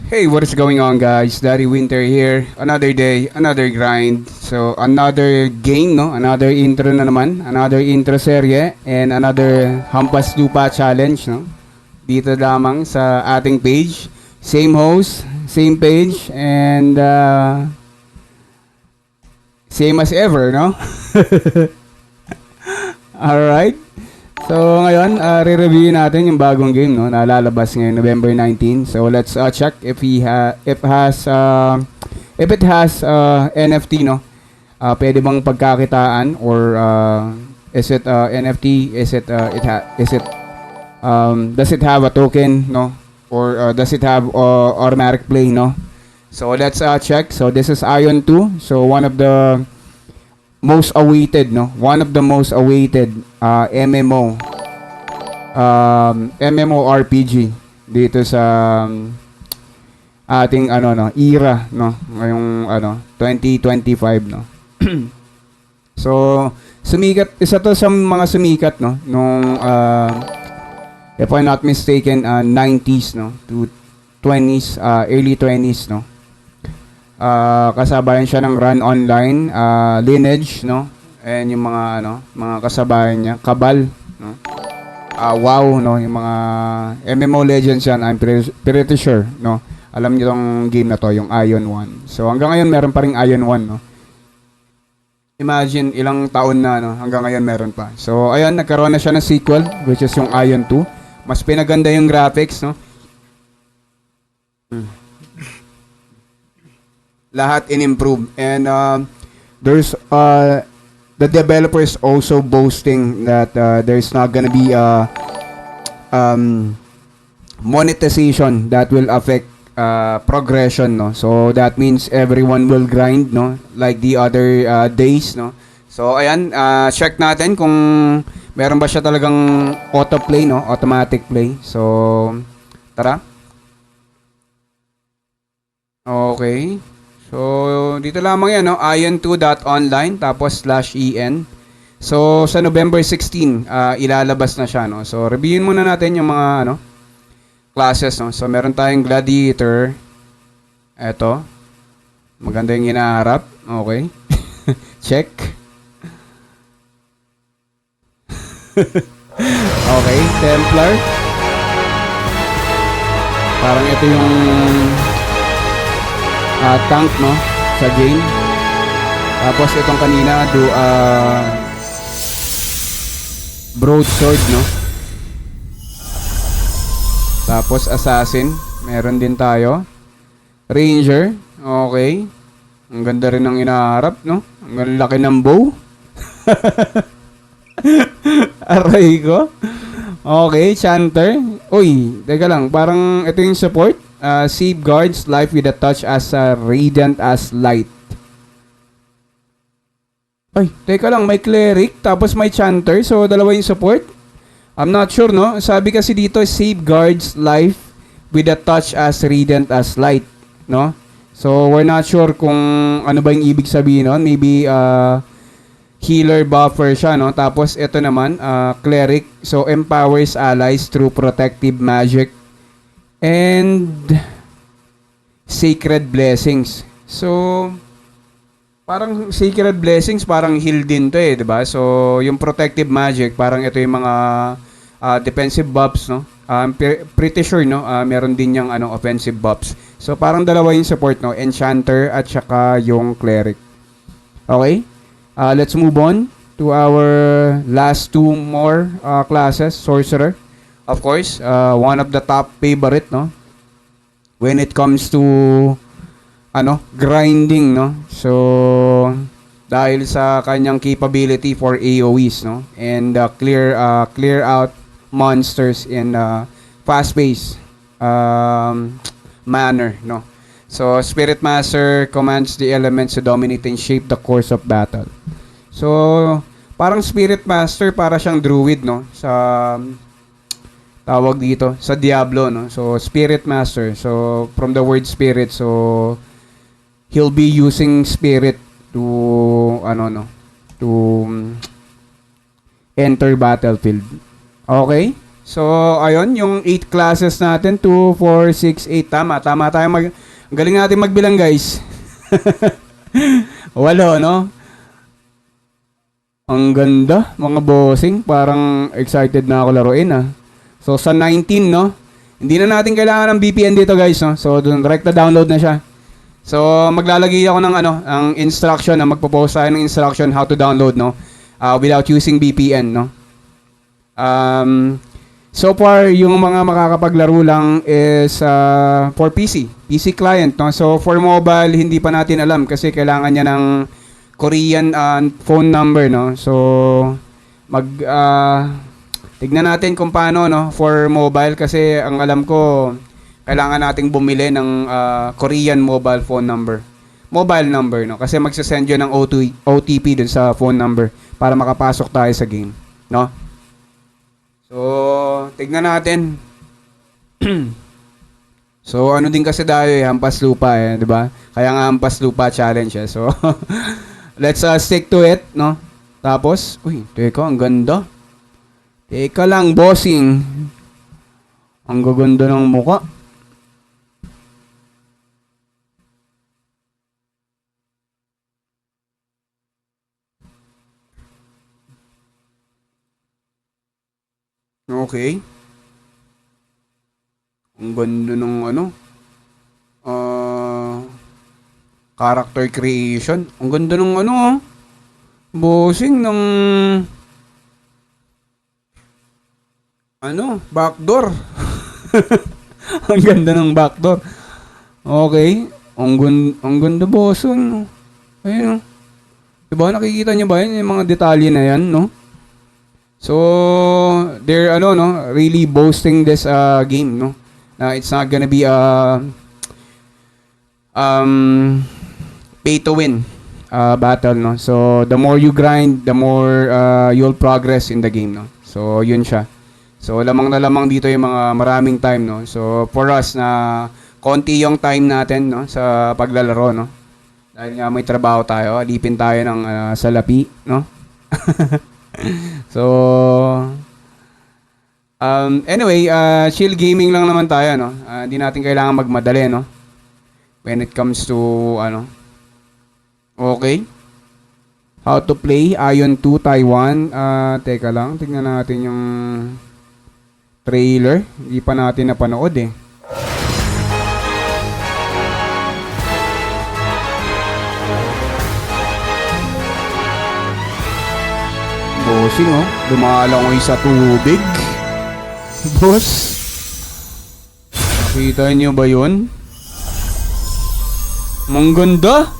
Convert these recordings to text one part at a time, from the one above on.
Hey, what is going on, guys? Daddy Winter here. Another day, another grind. So, another game, no? Another intro na naman. Another intro serye. And another Hampas Lupa challenge, no? Dito lamang sa ating page. Same host, same page, and same as ever, no? Alright. So ngayon, re-review natin yung bagong game, no, na lalabas ngayon November 19. So let's check if it has NFT, no. Pwede bang pagkakitaan or is it NFT? Does it have a token, no? Or does it have automatic play, no? So let's check. So this is Ion 2. So one of the most awaited, no? One of the most awaited MMORPG dito sa ating era, no? Ngayong 2025, no? So sumikat, isa to sa mga sumikat, no, nung if I'm not mistaken, 90s, no, to 20s, early 20s, no. Kasabayan siya ng Run Online, Lineage, no? And yung mga mga kasabayan niya, Cabal, no? WoW, no? Yung mga MMO Legends yan, I'm pretty sure, no? Alam niyo tong game na to, yung Ion 1. So hanggang ngayon meron pa ring Ion 1, no? Imagine ilang taon na, no? Hanggang ngayon meron pa. So ayun, nagkaroon na siya ng sequel, which is yung Ion 2. Mas pinaganda yung graphics, no? Lahat in-improve. And there's the developers also boasting that there's not gonna be monetization that will affect progression, no. So that means everyone will grind, no, like the other days, no. So ayan, check natin kung meron ba siya talagang autoplay, no, automatic play. So tara. Okay. So, dito lamang yan, no? ion2.online tapos /en. So, sa November 16, ilalabas na siya, no? So, reviewin muna natin yung mga, classes, no? So, meron tayong Gladiator. Eto. Maganda yung hinaharap. Okay. Check. Okay. Templar. Parang ito yung tank, no, sa game. Tapos itong kanina broadsword, no. Tapos assassin, meron din tayo. Ranger, okay. Ang ganda rin ng inaharap, no. Ang laki ng bow. Aray ko. Okay, Chanter. Uy, teka lang, parang ito yung support. Safeguards life with a touch as radiant as light. Ay, teka lang, may cleric tapos may chanter, so dalawa yung support. I'm not sure, no? Sabi kasi dito, safeguards life with a touch as radiant as light, no? So we're not sure kung ano ba yung ibig sabihin nun. Maybe healer buffer siya, no? Tapos ito naman, cleric, so empowers allies through protective magic and sacred blessings. So parang sacred blessings parang heal din to, 'di ba? So yung protective magic parang ito yung mga defensive buffs, no? I'm pretty sure, no, meron din yung offensive buffs. So parang dalawa yung support, no, enchanter at saka yung cleric. Okay? Let's move on to our last two more classes. Sorcerer, of course, one of the top favorite, no, when it comes to grinding, no. So dahil sa kanyang capability for AoEs, no, and clear out monsters in fast paced manner, no. So Spirit Master commands the elements to dominate and shape the course of battle. So parang Spirit Master, para siyang druid, no, sa tawag dito sa Diablo, no. So Spirit Master, so from the word spirit, so he'll be using spirit to to enter battlefield. Okay? So, ayun, yung 8 classes natin, 2, 4, 6, 8. Tama tayo galing natin magbilang, guys. Walo, no? Ang ganda, mga bossing. Parang excited na ako laruin, ah. So, sa 19, no? Hindi na natin kailangan ng VPN dito, guys, no? So, direct na download na siya. So, maglalagay ako ng ang instruction, na magpo-post tayo ng instruction how to download, no? Without using VPN, no? So far, yung mga makakapaglaro lang is for PC client, no? So, for mobile, hindi pa natin alam kasi kailangan niya ng Korean phone number, no? So, tignan natin kung paano, no? For mobile kasi ang alam ko, kailangan nating bumili ng Korean mobile phone number. Mobile number, no? Kasi magsasend yun ng OTP dun sa phone number para makapasok tayo sa game, no? So, tignan natin. So, ano din kasi tayo hampas lupa di ba? Kaya nga hampas lupa challenge So, let's stick to it, no? Tapos, uy, teka, ang ganda. Teka lang, bossing. Ang gaganda ng muka. Okay. Ang ganda ng character creation. Ang ganda ng bossing ng backdoor. Ang ganda ng backdoor. Okay. Ang ganda bossing. Ayun. Diba nakikita niyo ba yan? Yung mga detalye na yan, no? So, they're really boasting this game, no? It's not gonna be pay to win battle, no? So, the more you grind, the more you'll progress in the game, no? So, yun siya. So, lamang na lamang dito yung mga maraming time, no? So, for us na konti yung time natin, no? Sa paglalaro, no? Dahil nga may trabaho tayo, alipin tayo ng salapi, no? So, anyway, chill gaming lang naman tayo, no? Hindi natin kailangan magmadali, no? When it comes to, Okay. How to play Ion 2 Taiwan. Teka lang, tingnan natin yung trailer. Hindi pa natin napanood, Bossing, lumalangoy sa tubig. Boss. Nakita niyo ba yun? Ang ganda.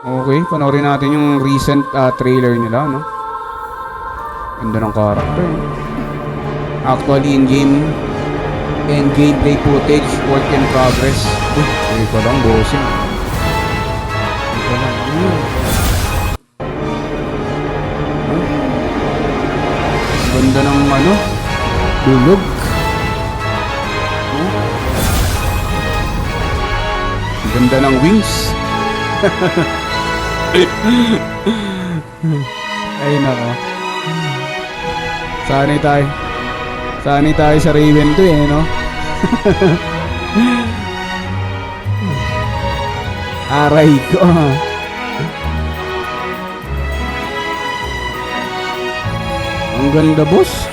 Okay, panoorin natin yung recent trailer nila, no? Ganda ng character. Actually, in-game and gameplay footage, work in progress. Hindi ko lang, bossing. Hindi ko lang. Ganda ng dulog. Ganda ng wings. Ay nako. Sanay tayo sa Raven 2 no? Aray ko. Ang ganda, boss.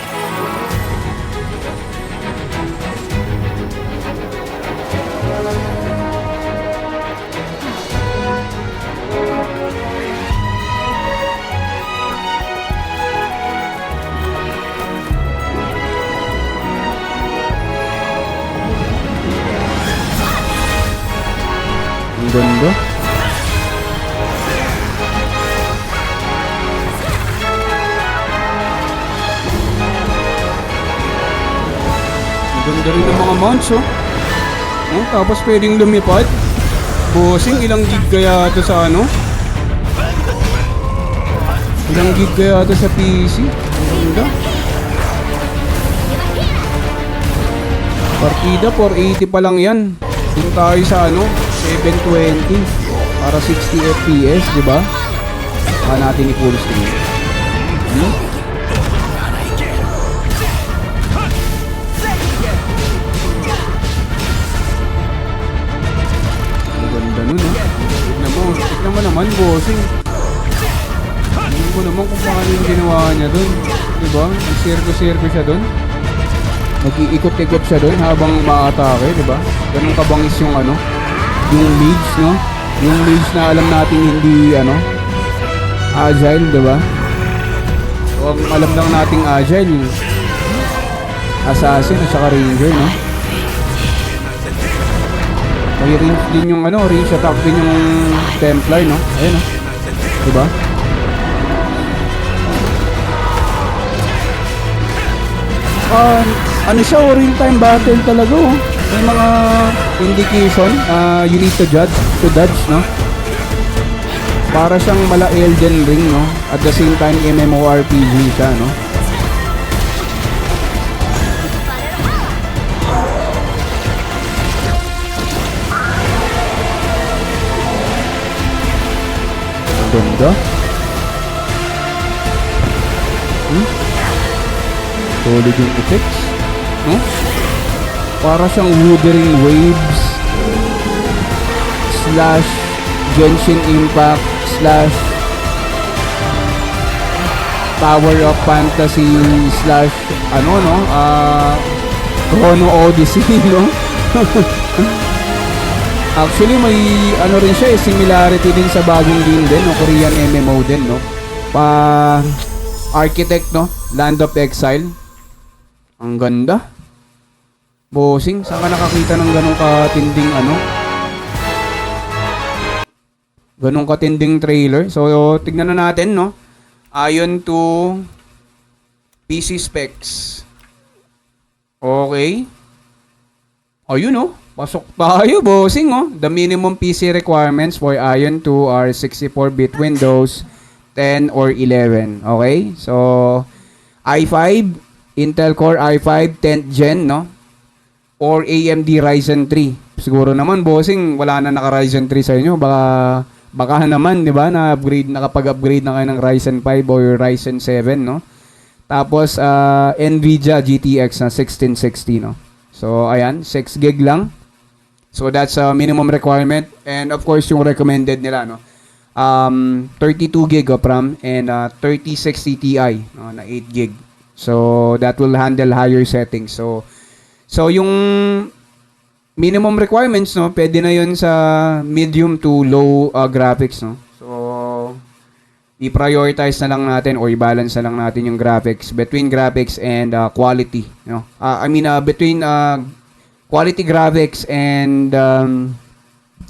Ang ganda. Ganda rin ng mga mounts, tapos pwedeng lumipad. Bossing, ilang gig kaya ito sa Ilang gig kaya ito sa PC? Ang ganda. Partida, 480 pa lang yan. Doon tayo sa 720 para 60 FPS, di ba? Saka natin i-full screen. naman, bossing. Alam mo naman kung paano yung ginawa niya dun. Diba? Nag-circle siya dun. Nag-iikot-ikot siya dun habang umaatake, diba? Ganun kabangis yung ano, yung mage, no? Yung mage na alam natin hindi, ano, agile, diba? So, ang alam lang nating agile, assassin at saka ranger, no? May range din yung ano, range attack din yung Templar, no? Ayun, no? Diba? Ano siya, real-time battle talaga, oh. May mga indication, you need to dodge, no? Para siyang mala Elden Ring, no? At the same time, MMORPG siya, no? Ganda. Solid yung effects, no? Para siyang Wuthering Waves slash Genshin Impact slash Tower of Fantasy slash ano, no? Chrono Odyssey, no? Actually, may ano rin siya, similarity din sa bagong game din, no? Korean MMO din, no? Architect, no? Land of Exile. Ang ganda. Bossing, saan ka nakakita ng ganong katinding ano? Ganong katinding trailer. So, tignan na natin, no? Ayon to PC specs. Okay. Ayun, no? Pasok tayo, bossing, oh. The minimum PC requirements for Ion 2 are 64-bit Windows 10 or 11. Okay? So, i5, Intel Core i5 10th Gen, no? Or AMD Ryzen 3. Siguro naman, bossing, wala na naka-Ryzen 3 sa inyo. Baka naman, di ba, nakapag-upgrade na kayo ng Ryzen 5 or Ryzen 7, no? Tapos, NVIDIA GTX na 1660, no? So, ayan, 6 gig lang. So, that's a minimum requirement. And, of course, yung recommended nila, no? 32 gig of RAM and 3060 Ti, no, na 8 gig. So, that will handle higher settings. So yung minimum requirements, no, pwede na yun sa medium to low graphics, no. So, i-prioritize na lang natin or i-balance na lang natin yung graphics between graphics and quality, no. Between quality graphics and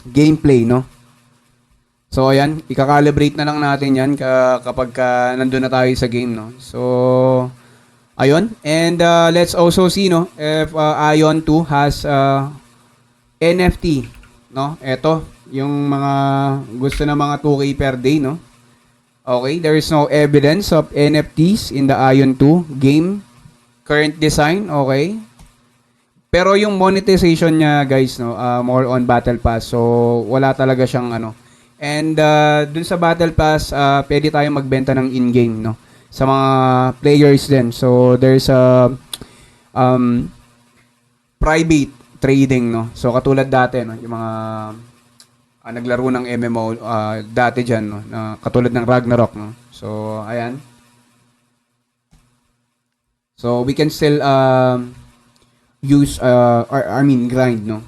gameplay, no. So, ayan, i-calibrate na lang natin yan kapag nandun na tayo sa game, no. So, ayun, and let's also see, no, if Ion 2 has NFT, no. Ito, yung mga gusto ng mga 2K per day, no. Okay, there is no evidence of NFTs in the Ion 2 game current design, okay. Pero yung monetization niya, guys, no, more on Battle Pass. So, wala talaga siyang ano. And dun sa Battle Pass, pwede tayong magbenta ng in-game, no, sa mga players din. So, there's a private trading, no. So, katulad dati, no, yung mga naglaro ng MMO dati dyan, no, na katulad ng Ragnarok, no. So, ayan. So, we can still use, grind, no,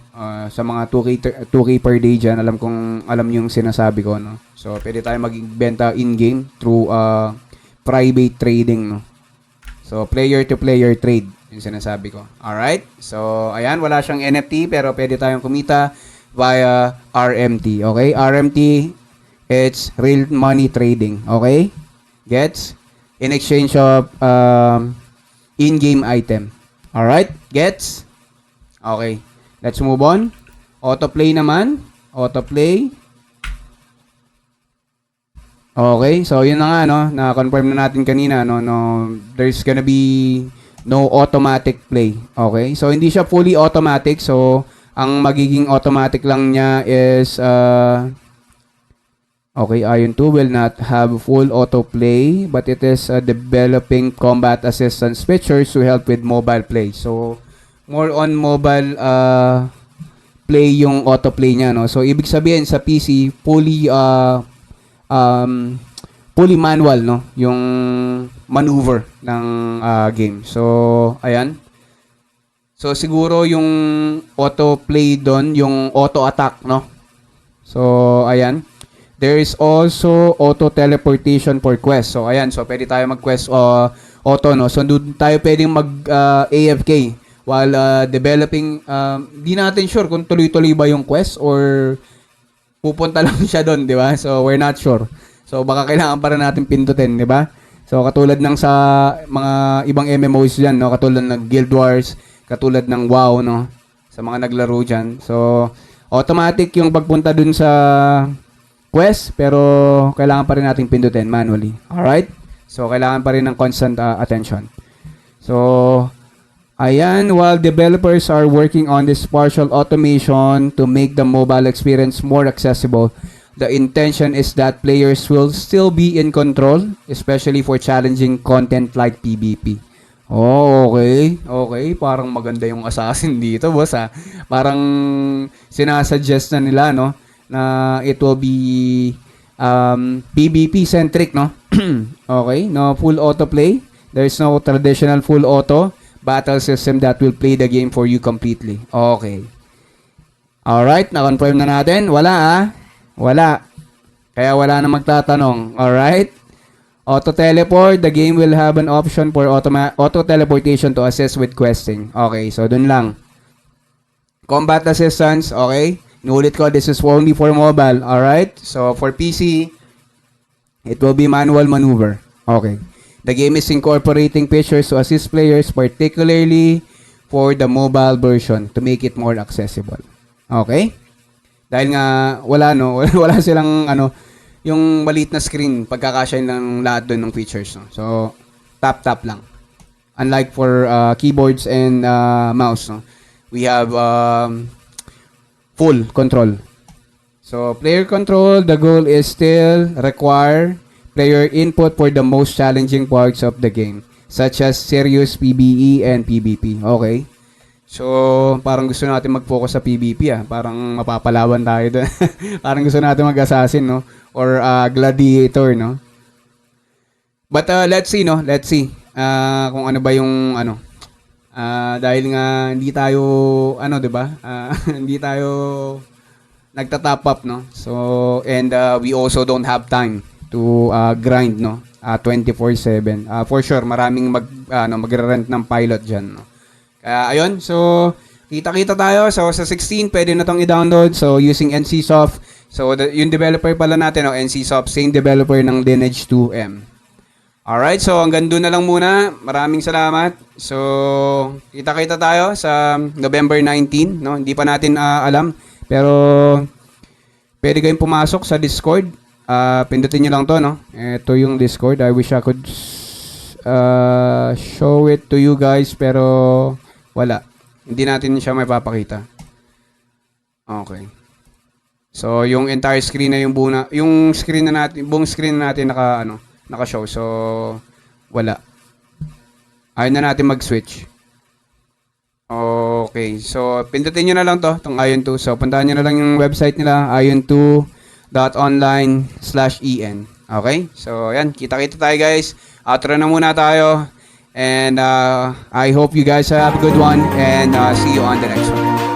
sa mga 2K per day dyan. Alam yung sinasabi ko, no. So, pwede tayo magbenta in-game through private trading, no. So, player-to-player trade, yung sinasabi ko. Alright? So, ayan, wala siyang NFT, pero pwede tayong kumita via RMT. Okay? RMT, it's real money trading. Okay? Gets? In exchange of in-game item. Alright? Gets? Okay. Let's move on. Autoplay naman. Autoplay. Okay, so yun na nga, no, na-confirm na natin kanina, no, there's gonna be no automatic play. Okay, so hindi siya fully automatic, so ang magiging automatic lang niya is, okay, Ion 2 will not have full autoplay, but it is developing combat assistance features to help with mobile play. So, more on mobile play yung autoplay niya, no. So, ibig sabihin sa PC, fully um, fully manual, no? Yung maneuver ng game. So, ayan. So, siguro yung auto play doon, yung auto attack, no? So, ayan. There is also auto teleportation for quest. So, ayan. So, pwede tayo mag-quest auto, no? So, doon tayo pwedeng AFK while developing. Di natin sure kung tuloy-tuloy ba yung quest or pupunta lang siya doon, di ba? So, we're not sure. So, baka kailangan para natin pindutin, di ba? So, katulad ng sa mga ibang MMOs dyan, no? Katulad ng Guild Wars, katulad ng WoW, no? Sa mga naglaro dyan. So, automatic yung pagpunta dun sa quest, pero kailangan pa rin natin pindutin manually. Alright? So, kailangan pa rin ng constant attention. So, ayan, while developers are working on this partial automation to make the mobile experience more accessible, the intention is that players will still be in control, especially for challenging content like PvP. Oh, okay. Okay, parang maganda yung assassin dito, boss, ha. Parang sinasuggest na nila, no, na it will be PvP centric, no? Okay, no full autoplay. There is no traditional full auto battle system that will play the game for you completely. Okay. Alright, na-confirm na natin. Wala, ah. Wala. Kaya wala na magtatanong. Alright? Auto-teleport. The game will have an option for auto-teleportation to assist with questing. Okay, so dun lang. Combat assistance. Okay. Inulit ko, this is only for mobile. Alright? So, for PC, it will be manual maneuver. Okay. The game is incorporating features to assist players, particularly for the mobile version, to make it more accessible. Okay? Dahil nga wala, no, wala silang yung maliit na screen pagkakasya lang lahat doon ng features, no. So tap lang. Unlike for keyboards and mouse, no. We have full control. So player control, the goal is still require player input for the most challenging parts of the game, such as serious PvE and PvP. Okay? So, parang gusto natin mag-focus sa PvP, ah. Parang mapapalaban tayo doon. Parang gusto natin mag-assassin, no? Or gladiator, no? But let's see, no? Let's see kung ano ba yung dahil nga hindi tayo 'di ba? Hindi tayo nagta-top up, no? So, and we also don't have time to grind, no? 24/7. For sure, maraming magre-rent ng pilot diyan, no? Kaya ayun, so kita-kita tayo. So sa 16 pwede na tong i-download. So using NCSoft. So yung developer pala natin, NCSoft, same developer ng Lineage 2M. Alright, so hanggang doon na lang muna. Maraming salamat. So kita-kita tayo sa November 19, no? Hindi pa natin alam, pero pwede kayong pumasok sa Discord. Pindutin niyo lang 'to, no? Ito yung Discord. I wish I could show it to you guys, pero wala. Hindi natin siya may papakita. Okay. So, yung entire screen na yung yung screen na natin, buong screen na natin naka-show. So, wala. Ayaw na natin mag-switch. Okay. So, pindutin nyo na lang tong Ion2. So, puntahan nyo na lang yung website nila, ion2.online/en. Okay? So, yan. Kita-kita tayo, guys. Outro na muna tayo. And I hope you guys have a good one, and see you on the next one.